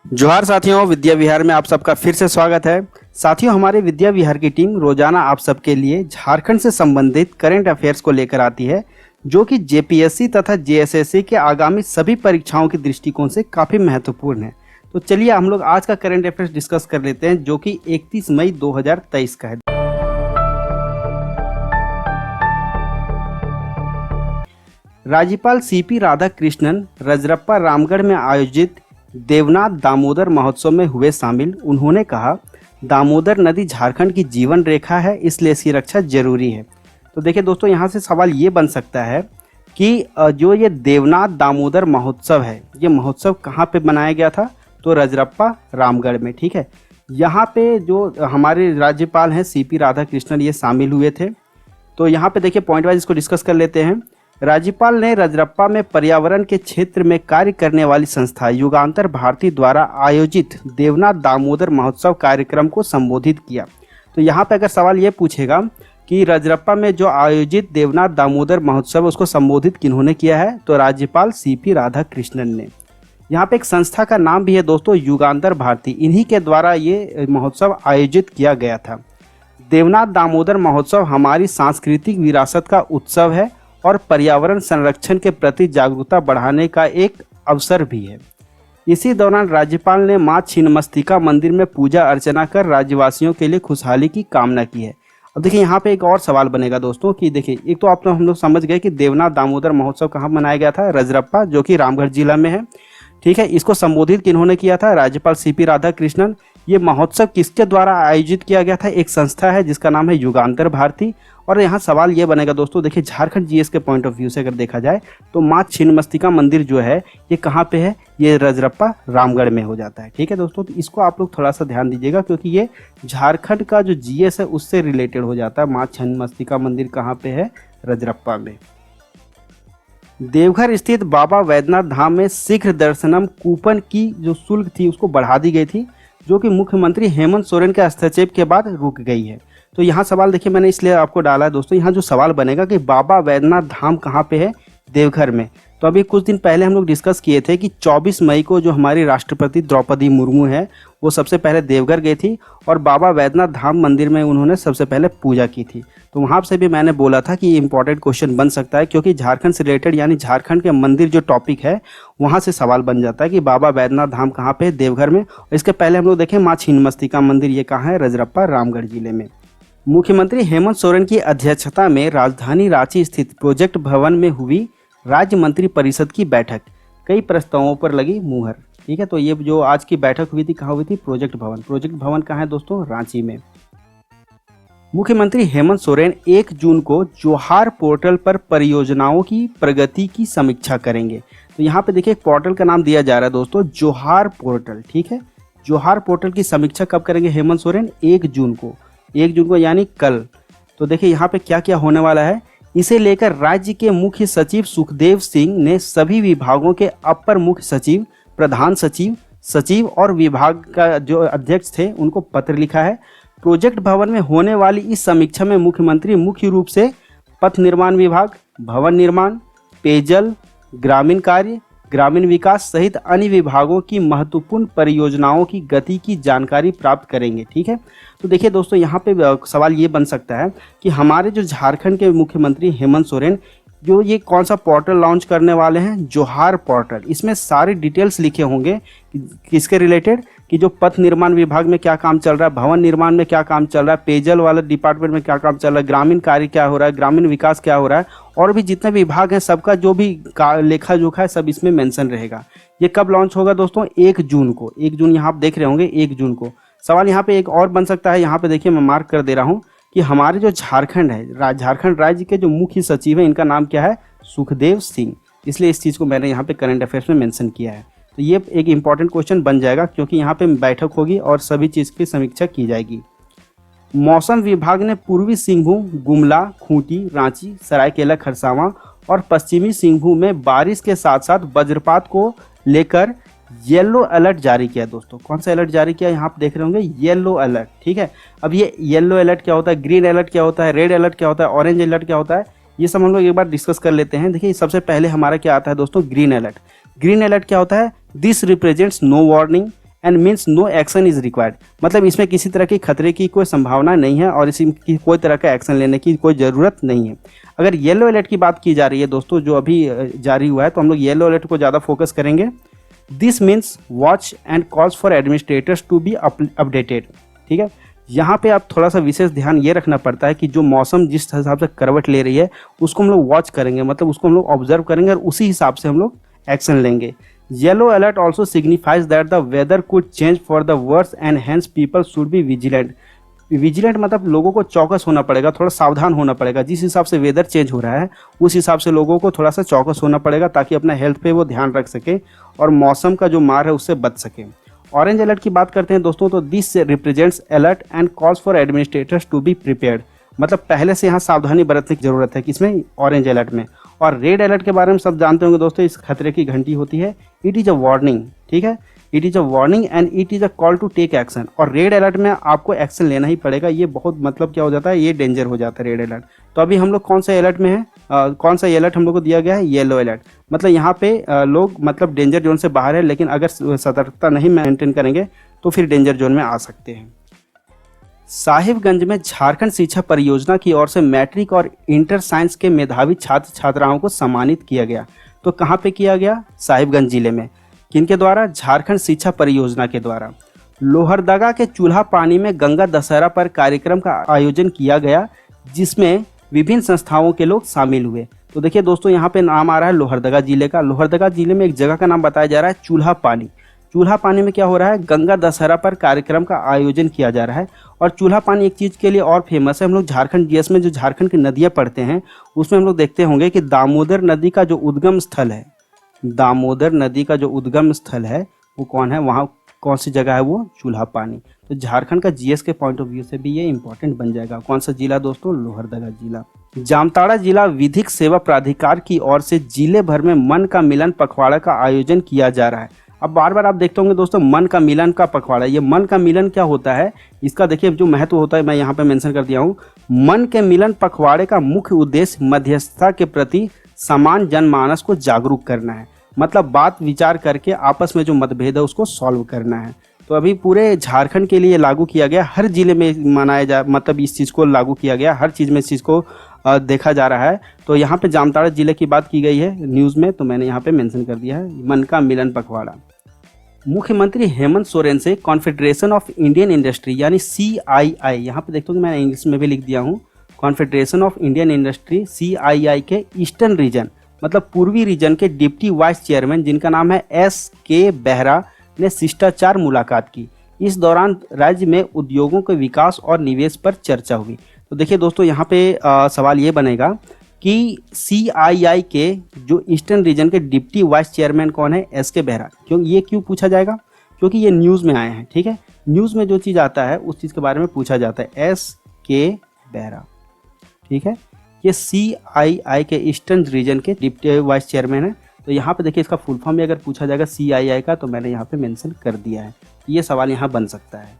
जोहार साथियों, विद्या विहार में आप सबका फिर से स्वागत है। साथियों, हमारे विद्या विहार की टीम रोजाना आप सबके लिए झारखंड से संबंधित करंट अफेयर्स को लेकर आती है, जो कि जेपीएससी तथा जेएसएससी के आगामी सभी परीक्षाओं के दृष्टिकोण से काफ़ी महत्वपूर्ण है। तो चलिए हम लोग आज का करंट अफेयर्स डिस्कस कर लेते हैं, जो कि 31 मई 2023 का है। राज्यपाल सीपी राधाकृष्णन रजरप्पा रामगढ़ में आयोजित देवनाथ दामोदर महोत्सव में हुए शामिल। उन्होंने कहा, दामोदर नदी झारखंड की जीवन रेखा है, इसलिए इसकी रक्षा जरूरी है। तो देखिए दोस्तों, यहाँ से सवाल ये बन सकता है कि जो ये देवनाथ दामोदर महोत्सव है, ये महोत्सव कहाँ पे मनाया गया था? तो रजरप्पा रामगढ़ में। ठीक है, यहाँ पे जो हमारे राज्यपाल हैं सीपी राधाकृष्णन, ये शामिल हुए थे। तो यहाँ पे देखिए पॉइंट वाइज इसको डिस्कस कर लेते हैं। राज्यपाल ने रजरप्पा में पर्यावरण के क्षेत्र में कार्य करने वाली संस्था युगांतर भारती द्वारा आयोजित देवनाथ दामोदर महोत्सव कार्यक्रम को संबोधित किया। तो यहाँ पे अगर सवाल ये पूछेगा कि रजरप्पा में जो आयोजित देवनाथ दामोदर महोत्सव उसको संबोधित किन्होंने किया है, तो राज्यपाल सीपी राधाकृष्णन ने। यहाँ पे एक संस्था का नाम भी है दोस्तों, युगांतर भारती, इन्हीं के द्वारा ये महोत्सव आयोजित किया गया था। देवनाथ दामोदर महोत्सव हमारी सांस्कृतिक विरासत का उत्सव है और पर्यावरण संरक्षण के प्रति जागरूकता बढ़ाने का एक अवसर भी है। इसी दौरान राज्यपाल ने मां छिन्नमस्तिका मंदिर में पूजा अर्चना कर राज्यवासियों के लिए खुशहाली की कामना की है। अब देखिए यहाँ पे एक और सवाल बनेगा दोस्तों कि देखिए, एक तो आप हम लोग समझ गए कि देवनाथ दामोदर महोत्सव कहाँ मनाया गया था? रजरप्पा, जो कि रामगढ़ जिला में है। ठीक है, इसको संबोधित किन्होंने किया था? राज्यपाल सीपी राधाकृष्णन। ये महोत्सव किसके द्वारा आयोजित किया गया था? एक संस्था है जिसका नाम है युगांतर भारती। और यहाँ सवाल ये बनेगा दोस्तों, देखिए झारखंड जीएस के पॉइंट ऑफ व्यू से अगर देखा जाए तो मां छिन्नमस्तिका मंदिर जो है ये कहाँ पे है? ये रजरप्पा रामगढ़ में हो जाता है। ठीक है दोस्तों, तो इसको आप लोग थोड़ा सा ध्यान दीजिएगा, क्योंकि ये झारखंड का जो जीएस है उससे रिलेटेड हो जाता है। मां छिन्नमस्तिका मंदिर कहाँ पे है? रजरप्पा में। देवघर स्थित बाबा वैद्यनाथ धाम में शीघ्र दर्शनम कूपन की जो शुल्क थी उसको बढ़ा दी गई थी, जो कि मुख्यमंत्री हेमंत सोरेन के हस्तक्षेप के बाद रुक गई है। तो यहाँ सवाल देखिए मैंने इसलिए आपको डाला है दोस्तों, यहाँ जो सवाल बनेगा कि बाबा वैद्यनाथ धाम कहाँ पे है? देवघर में। तो अभी कुछ दिन पहले हम लोग डिस्कस किए थे कि 24 मई को जो हमारी राष्ट्रपति द्रौपदी मुर्मू है वो सबसे पहले देवघर गई थी और बाबा वैद्यनाथ धाम मंदिर में उन्होंने सबसे पहले पूजा की थी। तो वहाँ से भी मैंने बोला था कि ये इंपॉर्टेंट क्वेश्चन बन सकता है, क्योंकि झारखंड से रिलेटेड यानी झारखंड के मंदिर जो टॉपिक है वहाँ से सवाल बन जाता है कि बाबा वैद्यनाथ धाम कहाँ पे है? देवघर में। इसके पहले हम लोग देखें माँ छिन्नमस्तिका मंदिर ये कहाँ है? रजरप्पा रामगढ़ जिले में। मुख्यमंत्री हेमंत सोरेन की अध्यक्षता में राजधानी रांची स्थित प्रोजेक्ट भवन में हुई राज्य मंत्री परिषद की बैठक, कई प्रस्तावों पर लगी मुहर। ठीक है, तो ये जो आज की बैठक हुई थी कहाँ हुई थी? प्रोजेक्ट भवन। प्रोजेक्ट भवन कहाँ है दोस्तों? रांची में। मुख्यमंत्री हेमंत सोरेन 1 जून को जोहार पोर्टल पर परियोजनाओं की प्रगति की समीक्षा करेंगे। तो यहाँ पे देखिए पोर्टल का नाम दिया जा रहा है दोस्तों, जोहार पोर्टल। ठीक है, जोहार पोर्टल की समीक्षा कब करेंगे हेमंत सोरेन? 1 जून को। 1 जून को यानी कल। तो देखिए यहाँ पे क्या क्या होने वाला है, इसे लेकर राज्य के मुख्य सचिव सुखदेव सिंह ने सभी विभागों के अपर मुख्य सचिव, प्रधान सचिव, सचिव और विभाग का जो अध्यक्ष थे उनको पत्र लिखा है। प्रोजेक्ट भवन में होने वाली इस समीक्षा में मुख्यमंत्री मुख्य रूप से पथ निर्माण विभाग, भवन निर्माण, पेयजल, ग्रामीण कार्य, ग्रामीण विकास सहित अन्य विभागों की महत्वपूर्ण परियोजनाओं की गति की जानकारी प्राप्त करेंगे। ठीक है, तो देखिए दोस्तों यहाँ पे सवाल ये बन सकता है कि हमारे जो झारखंड के मुख्यमंत्री हेमंत सोरेन जो ये कौन सा पोर्टल लॉन्च करने वाले हैं? जोहार पोर्टल। इसमें सारे डिटेल्स लिखे होंगे किसके रिलेटेड, कि जो पथ निर्माण विभाग में क्या काम चल रहा है, भवन निर्माण में क्या काम चल रहा है, पेयजल वाले डिपार्टमेंट में क्या काम चल रहा है, ग्रामीण कार्य क्या हो रहा है, ग्रामीण विकास क्या हो रहा है, और भी जितने विभाग हैं सबका जो भी लेखा जोखा है सब इसमें मेंशन रहेगा। ये कब लॉन्च होगा दोस्तों? 1 जून को। 1 जून यहाँ आप देख रहे होंगे, 1 जून को। सवाल यहाँ पे एक और बन सकता है, यहाँ पे देखिए मैं मार्क कर दे रहा हूँ कि हमारे जो झारखंड है, झारखंड राज्य के जो मुख्य सचिव हैं इनका नाम क्या है? सुखदेव सिंह। इसलिए इस चीज़ को मैंने यहाँ पे करंट अफेयर्स में मेंशन किया है। तो ये एक इंपॉर्टेंट क्वेश्चन बन जाएगा, क्योंकि यहाँ पे बैठक होगी और सभी चीज़ की समीक्षा की जाएगी। मौसम विभाग ने पूर्वी सिंहभूम, गुमला, खूंटी, रांची, सरायकेला खरसावां और पश्चिमी सिंहभूम में बारिश के साथ साथ वज्रपात को लेकर येलो अलर्ट जारी किया। दोस्तों कौन सा अलर्ट जारी किया? यहाँ आप देख रहे होंगे येलो अलर्ट। ठीक है, अब ये येलो अलर्ट क्या होता है, ग्रीन अलर्ट क्या होता है, रेड अलर्ट क्या होता है, ऑरेंज अलर्ट क्या होता है, ये सब हम लोग एक बार डिस्कस कर लेते हैं। देखिए सबसे पहले हमारा क्या आता है दोस्तों? Green alert. ग्रीन अलर्ट क्या होता है? This represents no warning, and means no action is required, मतलब इसमें किसी तरह की खतरे की कोई संभावना नहीं है और इसकी कोई तरह का एक्शन लेने की कोई ज़रूरत नहीं है। अगर येलो अलर्ट की बात की जा रही है दोस्तों, जो अभी जारी हुआ है, तो हम लोग येलो अलर्ट को ज़्यादा फोकस करेंगे। This means watch and calls for administrators to be updated, ठीक है। यहाँ पे आप थोड़ा सा विशेष ध्यान ये रखना पड़ता है कि जो मौसम जिस हिसाब से करवट ले रही है उसको हम लोग वॉच करेंगे, मतलब उसको हम लोग ऑब्जर्व करेंगे और उसी हिसाब से हम लोग एक्शन लेंगे। Yellow alert also signifies that the weather could change for the worse and hence people should be vigilant. Vigilant मतलब लोगों को चौकस होना पड़ेगा, थोड़ा सावधान होना पड़ेगा। जिस हिसाब से वेदर चेंज हो रहा है उस हिसाब से लोगों को थोड़ा सा चौकस होना पड़ेगा ताकि अपना हेल्थ पे वो ध्यान रख सके और मौसम का जो मार है उससे बच सके। ऑरेंज अलर्ट की बात करते हैं दोस्तों, तो this represents alert and calls for administrators to be prepared, मतलब पहले से यहाँ सावधानी बरतने की जरूरत है किसमें, ऑरेंज अलर्ट में। और रेड अलर्ट के बारे में सब जानते होंगे दोस्तों, इस खतरे की घंटी होती है, इट इज़ अ वार्निंग, ठीक है, it is a warning and it is a call to take action. और रेड अलर्ट में आपको एक्शन लेना ही पड़ेगा, ये बहुत मतलब क्या हो जाता है, ये डेंजर हो जाता है रेड अलर्ट। तो अभी हम लोग कौन सा अलर्ट में है, कौन सा अलर्ट हम लोग को दिया गया है, येलो अलर्ट। मतलब यहाँ पे लोग मतलब डेंजर जोन से बाहर है, लेकिन अगर सतर्कता नहीं मेंटेन करेंगे तो फिर डेंजर जोन में आ सकते हैं। साहिबगंज में झारखंड शिक्षा परियोजना की ओर से मैट्रिक और इंटर साइंस के मेधावी छात्र छात्राओं को सम्मानित किया गया। तो कहाँ पे किया गया, साहिबगंज जिले में। किनके द्वारा, झारखंड शिक्षा परियोजना के द्वारा। लोहरदगा के चूल्हा पानी में गंगा दशहरा पर कार्यक्रम का आयोजन किया गया, जिसमें विभिन्न संस्थाओं के लोग शामिल हुए। तो देखिए दोस्तों, यहाँ पे नाम आ रहा है लोहरदगा जिले का। लोहरदगा जिले में एक जगह का नाम बताया जा रहा है चूल्हा पानी। चूल्हा पानी में क्या हो रहा है, गंगा दशहरा पर कार्यक्रम का आयोजन किया जा रहा है। और चूल्हा पानी एक चीज़ के लिए और फेमस है, हम लोग झारखंड जीएस में जो झारखंड की नदियाँ पढ़ते हैं उसमें हम लोग देखते होंगे कि दामोदर नदी का जो उद्गम स्थल है, दामोदर नदी का जो उद्गम स्थल है वो कौन है, वहाँ कौन सी जगह है, वो चूल्हा पानी। तो झारखंड का जीएस के पॉइंट ऑफ व्यू से भी ये इंपॉर्टेंट बन जाएगा। कौन सा जिला दोस्तों, लोहरदगा जिला। जामताड़ा जिला विधिक सेवा प्राधिकार की ओर से जिले भर में मन का मिलन पखवाड़ा का आयोजन किया जा रहा है। अब बार बार आप देखते होंगे दोस्तों, मन का मिलन का पखवाड़ा, ये मन का मिलन क्या होता है, इसका देखिए जो महत्व होता है मैं यहाँ पे मेंशन कर दिया हूँ। मन के मिलन पखवाड़े का मुख्य उद्देश्य मध्यस्थता के प्रति समान जनमानस को जागरूक करना है, मतलब बात विचार करके आपस में जो मतभेद है उसको सॉल्व करना है। तो अभी पूरे झारखंड के लिए लागू किया गया, हर जिले में मनाया जा, मतलब इस चीज़ को लागू किया गया, हर चीज़ में इस चीज़ को देखा जा रहा है। तो यहाँ पे जामताड़ा जिले की बात की गई है न्यूज़ में, तो मैंने यहाँ पे मेंशन कर दिया है मन का मिलन पखवाड़ा। मुख्यमंत्री हेमंत सोरेन से कॉन्फेडरेशन ऑफ इंडियन इंडस्ट्री यानी CII, यहाँ पे देखते हो कि मैंने इंग्लिश में भी लिख दिया हूँ, confederation of Indian industry CII के ईस्टर्न रीजन मतलब पूर्वी रीजन के डिप्टी वाइस चेयरमैन जिनका नाम है SK बेहरा ने शिष्टाचार मुलाकात की। इस दौरान राज्य में उद्योगों के विकास और निवेश पर चर्चा हुई। तो देखिए दोस्तों, यहाँ पे सवाल ये बनेगा कि CII के जो ईस्टर्न रीजन के डिप्टी वाइस चेयरमैन कौन है, SK बेहरा। ये क्यों पूछा जाएगा, क्योंकि ये न्यूज़ में आए हैं, ठीक है। न्यूज़ में जो चीज़ आता है उस चीज़ के बारे में पूछा जाता है, SK बेहरा, ठीक है। ये CII के ईस्टर्न रीजन के डिप्टी वाइस चेयरमैन है। तो यहाँ पे देखिए इसका फुल फॉर्म भी अगर पूछा जाएगा CII का, तो मैंने यहाँ पे मेंशन कर दिया है, ये सवाल यहाँ बन सकता है।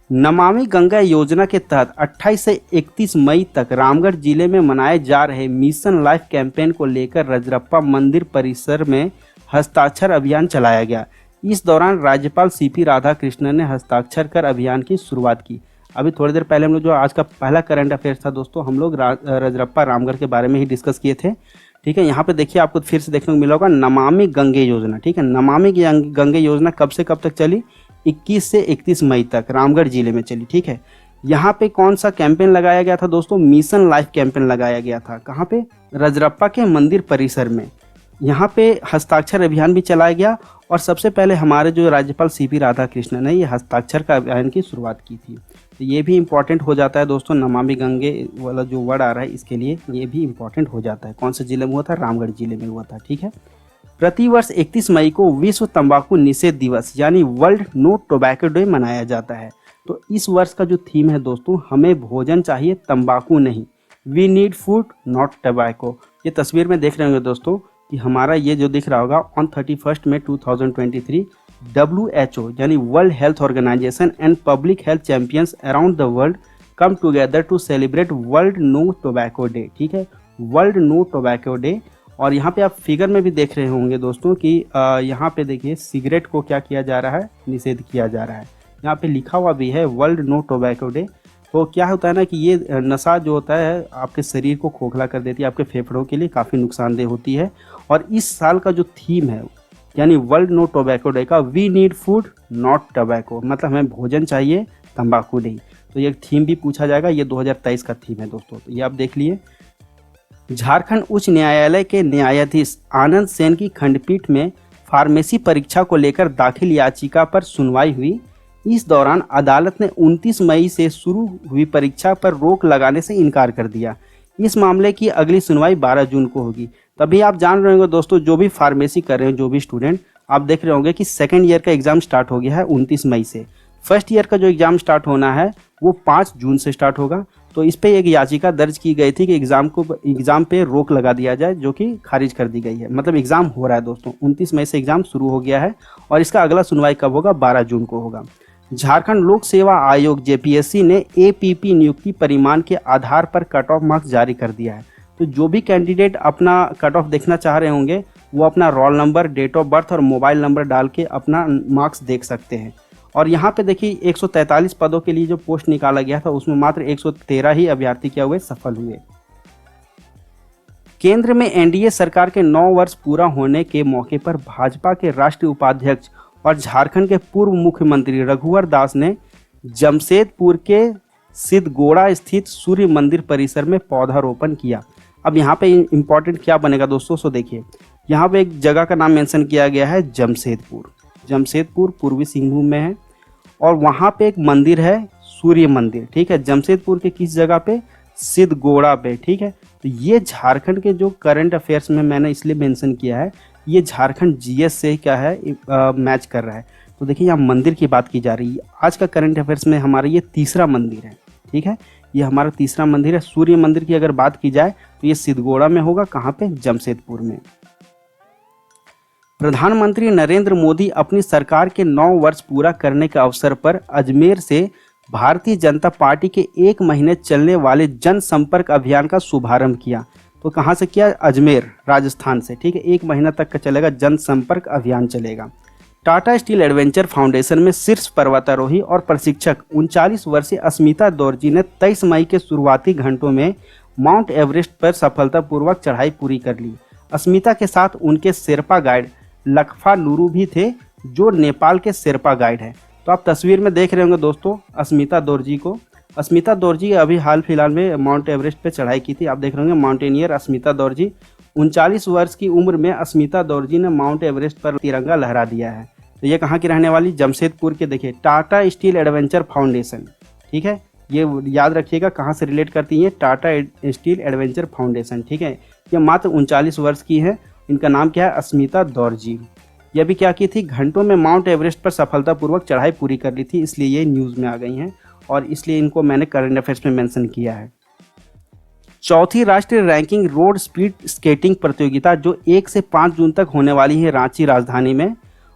नमामि गंगा योजना के तहत 28 से 31 मई तक रामगढ़ जिले में मनाए जा रहे मिशन लाइफ कैंपेन को लेकर रजरप्पा मंदिर परिसर में हस्ताक्षर अभियान चलाया गया। इस दौरान राज्यपाल CP राधाकृष्णन ने हस्ताक्षर कर अभियान की शुरुआत की। अभी थोड़ी देर पहले हम लोग जो आज का पहला करंट अफेयर्स था दोस्तों, हम लोग रजरप्पा रामगढ़ के बारे में ही डिस्कस किए थे, ठीक है। यहाँ पे देखिए आपको फिर से देखने को मिला होगा नमामि गंगे योजना, ठीक है। नमामि गंगे योजना कब से कब तक चली, 21 से 31 मई तक रामगढ़ जिले में चली, ठीक है। यहाँ पे कौन सा कैंपेन लगाया गया था दोस्तों, मिशन लाइफ कैंपेन लगाया गया था। कहाँ पे, रजरप्पा के मंदिर परिसर में। यहाँ पे हस्ताक्षर अभियान भी चलाया गया और सबसे पहले हमारे जो राज्यपाल CP राधाकृष्णन ने ये हस्ताक्षर का अभियान की शुरुआत की थी। तो ये भी इम्पॉर्टेंट हो जाता है दोस्तों, नमामि गंगे वाला जो वर्ड आ रहा है इसके लिए ये भी इम्पॉर्टेंट हो जाता है। कौन से जिले में हुआ था, रामगढ़ जिले में हुआ था, ठीक है। प्रतिवर्ष 31 मई को विश्व तंबाकू निषेध दिवस यानी वर्ल्ड नो टोबैको डे मनाया जाता है। तो इस वर्ष का जो थीम है दोस्तों, हमें भोजन चाहिए तंबाकू नहीं, we need food not tobacco. ये तस्वीर में देख रहे होंगे दोस्तों कि हमारा ये जो दिख रहा होगा ऑन 31 मई 2023 WHO यानी world health organisation and public health champions around the world come together to celebrate world no tobacco day, ठीक है, वर्ल्ड नो टोबैको डे। और यहाँ पे आप फिगर में भी देख रहे होंगे दोस्तों कि यहाँ पे देखिए सिगरेट को क्या किया जा रहा है, निषेध किया जा रहा है। यहाँ पे लिखा हुआ भी है वर्ल्ड नो टोबैको डे। तो क्या होता है ना कि ये नशा जो होता है आपके शरीर को खोखला कर देती है, आपके फेफड़ों के लिए काफ़ी नुकसानदेह होती है। और इस साल का जो थीम है यानी वर्ल्ड नो टोबैको डे का, we need food not tobacco, मतलब हमें भोजन चाहिए तंबाकू नहीं। तो ये थीम भी पूछा जाएगा, ये 2023 का थीम है दोस्तों, तो ये आप देख लिए। झारखंड उच्च न्यायालय के न्यायाधीश आनंद सेन की खंडपीठ में फार्मेसी परीक्षा को लेकर दाखिल याचिका पर सुनवाई हुई। इस दौरान अदालत ने 29 मई से शुरू हुई परीक्षा पर रोक लगाने से इनकार कर दिया। इस मामले की अगली सुनवाई 12 जून को होगी। तभी आप जान रहे होंगे दोस्तों, जो भी फार्मेसी कर रहे हैं, जो भी स्टूडेंट, आप देख रहे होंगे कि सेकेंड ईयर का एग्जाम स्टार्ट हो गया है 29 मई से। फर्स्ट ईयर का जो एग्जाम स्टार्ट होना है वो 5 जून से स्टार्ट होगा। तो इस पे एक याचिका दर्ज की गई थी कि एग्जाम पे रोक लगा दिया जाए, जो कि खारिज कर दी गई है। मतलब एग्जाम हो रहा है दोस्तों, 29 मई से एग्जाम शुरू हो गया है और इसका अगला सुनवाई कब होगा, 12 जून को होगा। झारखंड लोक सेवा आयोग जेपीएससी ने एपीपी नियुक्ति परिमाण के आधार पर कट ऑफ मार्क्स जारी कर दिया है। तो जो भी कैंडिडेट अपना कट ऑफ देखना चाह रहे होंगे वो अपना roll number, date of birth और मोबाइल नंबर डाल के अपना मार्क्स देख सकते हैं। और यहाँ पे देखिए 143 पदों के लिए जो पोस्ट निकाला गया था उसमें मात्र 113 ही अभ्यर्थी क्या हुए, सफल हुए। केंद्र में एनडीए सरकार के 9 वर्ष पूरा होने के मौके पर भाजपा के राष्ट्रीय उपाध्यक्ष और झारखंड के पूर्व मुख्यमंत्री रघुवर दास ने जमशेदपुर के सिद्धगोड़ा स्थित सूर्य मंदिर परिसर में पौधारोपण किया। अब यहाँ पे इम्पोर्टेंट क्या बनेगा दोस्तों, सो देखिए यहाँ पे एक जगह का नाम मेंशन किया गया है जमशेदपुर। जमशेदपुर पूर्वी सिंहभूम में है और वहाँ पे एक मंदिर है सूर्य मंदिर, ठीक है। जमशेदपुर के किस जगह पे, सिद्धगोड़ा पे, ठीक है। तो ये झारखंड के जो करंट अफेयर्स में मैंने इसलिए मेंशन किया है, ये झारखंड जीएस से क्या है मैच कर रहा है। तो देखिए यहाँ मंदिर की बात की जा रही है। आज का करंट अफेयर्स में हमारा ये तीसरा मंदिर है, ठीक है। ये हमारा तीसरा मंदिर है। सूर्य मंदिर की अगर बात की जाए तो ये सिद्धगोड़ा में होगा, कहाँ पे, जमशेदपुर में। प्रधानमंत्री नरेंद्र मोदी अपनी सरकार के 9 वर्ष पूरा करने के अवसर पर अजमेर से भारतीय जनता पार्टी के 1 महीने चलने वाले जनसंपर्क अभियान का शुभारंभ किया। तो कहाँ से किया, अजमेर राजस्थान से, ठीक है। 1 महीना तक का चलेगा जनसंपर्क अभियान चलेगा। टाटा स्टील एडवेंचर फाउंडेशन में शीर्ष पर्वतारोही और प्रशिक्षक 39 वर्षीय अस्मिता दौरजी ने 23 मई के शुरुआती घंटों में माउंट एवरेस्ट पर सफलतापूर्वक चढ़ाई पूरी कर ली। अस्मिता के साथ उनके शेरपा गाइड लखफा लुरु भी थे, जो नेपाल के शेरपा गाइड हैं। तो आप तस्वीर में देख रहे होंगे दोस्तों अस्मिता दौरजी को। अस्मिता दौरजी अभी हाल फिलहाल में माउंट एवरेस्ट पे चढ़ाई की थी। आप देख रहे होंगे माउंटेनियर अस्मिता दौरजी। 39 वर्ष की उम्र में अस्मिता दौरजी ने माउंट एवरेस्ट पर तिरंगा लहरा दिया है। तो ये कहाँ की रहने वाली, जमशेदपुर के। देखिए टाटा स्टील एडवेंचर फाउंडेशन, ठीक है। ये याद रखिएगा कहाँ से रिलेट करती है, टाटा स्टील एडवेंचर फाउंडेशन, ठीक है। ये मात्र 39 वर्ष की है। इनका नाम क्या है, अस्मिता दौरजी। ये भी क्या की थी, घंटों में माउंट एवरेस्ट पर सफलतापूर्वक चढ़ाई पूरी कर ली थी, इसलिए ये न्यूज़ में आ गई हैं और इसलिए इनको मैंने करंट अफेयर्स में मेंशन किया है। चौथी राष्ट्रीय रैंकिंग रोड स्पीड स्केटिंग प्रतियोगिता जो 1 से 5 जून तक होने वाली है रांची राजधानी में।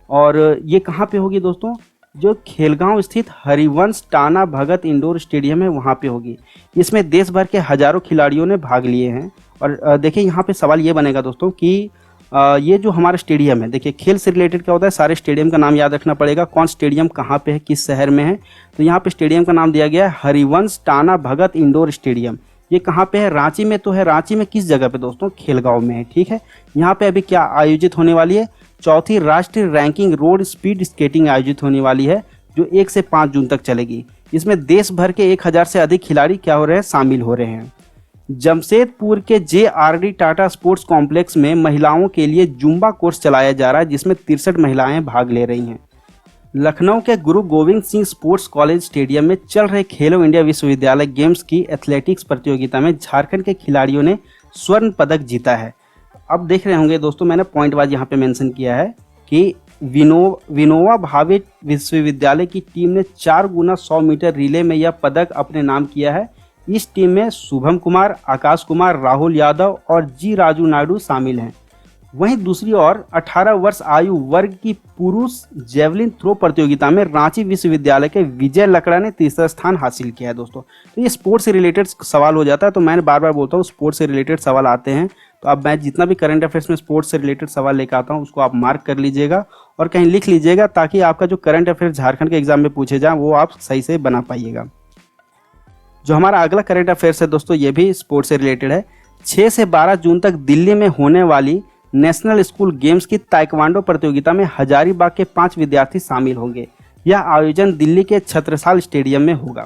और ये कहाँ पे होगी दोस्तों, जो खेलगांव स्थित हरिवंश टाना भगत इंडोर स्टेडियम है वहाँ पे होगी। इसमें देश भर के हजारों खिलाड़ियों ने भाग लिए हैं। और देखिए यहाँ पे सवाल ये बनेगा दोस्तों कि ये जो हमारा स्टेडियम है, देखिए खेल से रिलेटेड क्या होता है, सारे स्टेडियम का नाम याद रखना पड़ेगा, कौन स्टेडियम कहाँ पे है, किस शहर में है। तो यहाँ पे स्टेडियम का नाम दिया गया है हरिवंश टाना भगत इंडोर स्टेडियम। ये कहाँ पे है, रांची में तो है। रांची में किस जगह पे दोस्तों, खेलगांव में है, ठीक है। यहाँ पे अभी क्या आयोजित होने वाली है, चौथी राष्ट्रीय रैंकिंग रोड स्पीड स्केटिंग आयोजित होने वाली है, जो 1 से 5 जून तक चलेगी। इसमें देश भर के 1000 से अधिक खिलाड़ी क्या हो रहे हैं, शामिल हो रहे हैं। जमशेदपुर के JRD टाटा स्पोर्ट्स कॉम्प्लेक्स में महिलाओं के लिए जुम्बा कोर्स चलाया जा रहा है, जिसमें 63 महिलाएं भाग ले रही हैं। लखनऊ के गुरु Govind Singh sports college stadium में चल रहे खेलो इंडिया विश्वविद्यालय गेम्स की एथलेटिक्स प्रतियोगिता में झारखंड के खिलाड़ियों ने स्वर्ण पदक जीता है। अब देख रहे होंगे दोस्तों, मैंने पॉइंट वाइज यहाँ पे मेंशन किया है कि विनोबा भावे विश्वविद्यालय की टीम ने 4 गुना 100 मीटर रिले में यह पदक अपने नाम किया है। इस टीम में शुभम कुमार, आकाश कुमार, राहुल यादव और जी राजू नायडू शामिल हैं। वहीं दूसरी ओर 18 वर्ष आयु वर्ग की पुरुष जेवलिन थ्रो प्रतियोगिता में रांची विश्वविद्यालय के विजय लकड़ा ने तीसरा स्थान हासिल किया है दोस्तों। तो ये स्पोर्ट्स से रिलेटेड सवाल हो जाता है, तो मैंने बार बार बोलता हूँ स्पोर्ट्स से रिलेटेड सवाल आते हैं तो अब मैं जितना भी करंट अफेयर्स में स्पोर्ट्स से रिलेटेड सवाल लेकर आता हूँ उसको आप मार्क कर लीजिएगा और कहीं लिख लीजिएगा, ताकि आपका जो करंट अफेयर्स झारखंड के एग्जाम में पूछे जाए वो आप सही से बना पाइएगा। जो हमारा अगला करंट अफेयर्स है दोस्तों, ये भी स्पोर्ट्स से रिलेटेड है। 6 से 12 जून तक दिल्ली में होने वाली नेशनल स्कूल गेम्स की ताइक्वांडो प्रतियोगिता में हजारीबाग के 5 विद्यार्थी शामिल होंगे। यह आयोजन दिल्ली के छत्रसाल स्टेडियम में होगा।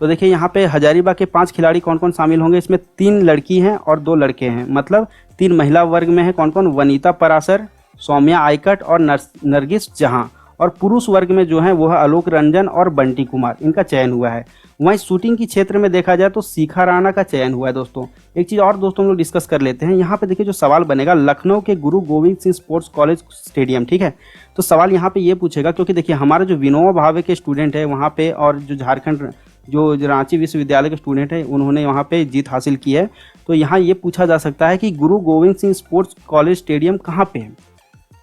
तो देखिए यहाँ पे हजारीबाग के 5 खिलाड़ी कौन कौन शामिल होंगे, इसमें 3 लड़की हैं और 2 लड़के हैं, मतलब 3 महिला वर्ग में है कौन कौन, वनीता परासर, सौम्या आइकट और नरगिस जहां, और पुरुष वर्ग में जो है वो है आलोक रंजन और बंटी कुमार, इनका चयन हुआ है। वहीं शूटिंग की क्षेत्र में देखा जाए तो शिखा राणा का चयन हुआ है। दोस्तों एक चीज़ और दोस्तों हम लोग डिस्कस कर लेते हैं। यहाँ पे देखिए जो सवाल बनेगा, लखनऊ के गुरु Govind Singh sports college stadium, ठीक है। तो सवाल यहाँ पे ये पूछेगा, क्योंकि देखिए हमारा जो विनोबा भावे के स्टूडेंट है वहाँ पे, और जो झारखंड जो रांची विश्वविद्यालय के स्टूडेंट है उन्होंने वहाँ पे जीत हासिल की है। तो यहाँ ये पूछा जा सकता है कि गुरु Govind Singh sports college stadium कहाँ पे है,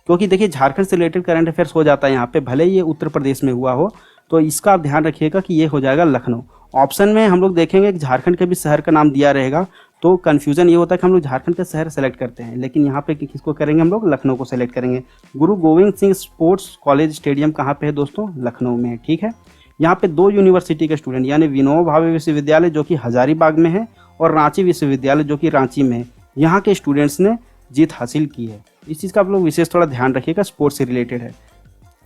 क्योंकि देखिए झारखंड से रिलेटेड करंट अफेयर्स हो जाता है यहाँ पे, भले ये उत्तर प्रदेश में हुआ हो। तो इसका आप ध्यान रखिएगा कि ये हो जाएगा लखनऊ। ऑप्शन में हम लोग देखेंगे कि झारखंड के भी शहर का नाम दिया रहेगा, तो कन्फ्यूजन ये होता है कि हम लोग झारखंड का शहर सेलेक्ट करते हैं, लेकिन यहाँ पे किसको करेंगे, हम लोग लखनऊ को सेलेक्ट करेंगे। गुरु Govind Singh sports college stadium कहाँ पे है दोस्तों, लखनऊ में है, ठीक है। यहाँ पे 2 यूनिवर्सिटी के स्टूडेंट यानी विनोबा भावे विश्वविद्यालय जो कि हजारीबाग में है और रांची विश्वविद्यालय जो कि रांची में है, यहाँ के स्टूडेंट्स ने जीत हासिल की है। इस चीज़ का आप लोग विशेष थोड़ा ध्यान रखिएगा, स्पोर्ट्स से रिलेटेड है।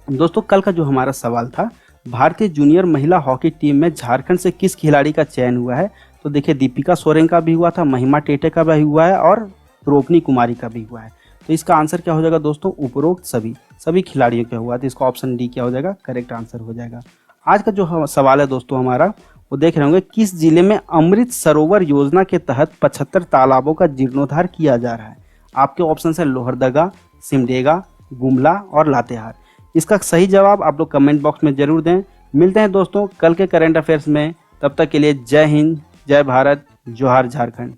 दोस्तों कल का जो हमारा सवाल था, भारतीय जूनियर महिला हॉकी टीम में झारखंड से किस खिलाड़ी का चयन हुआ है, तो देखिए दीपिका सोरेन का भी हुआ था, महिमा टेटे का भी हुआ है और रोपनी कुमारी का भी हुआ है। तो इसका आंसर क्या हो जाएगा दोस्तों, उपरोक्त सभी खिलाड़ियों का हुआ, तो इसका ऑप्शन डी क्या हो जाएगा, करेक्ट आंसर हो जाएगा। आज का जो सवाल है दोस्तों हमारा, वो देख रहे होंगे, किस जिले में अमृत सरोवर योजना के तहत 75 तालाबों का जीर्णोद्धार किया जा रहा है। आपके ऑप्शन है लोहरदगा, सिमडेगा, गुमला और लातेहार। इसका सही जवाब आप लोग कमेंट बॉक्स में जरूर दें। मिलते हैं दोस्तों कल के करंट अफेयर्स में, तब तक के लिए जय हिंद, जय भारत, जोहार झारखंड।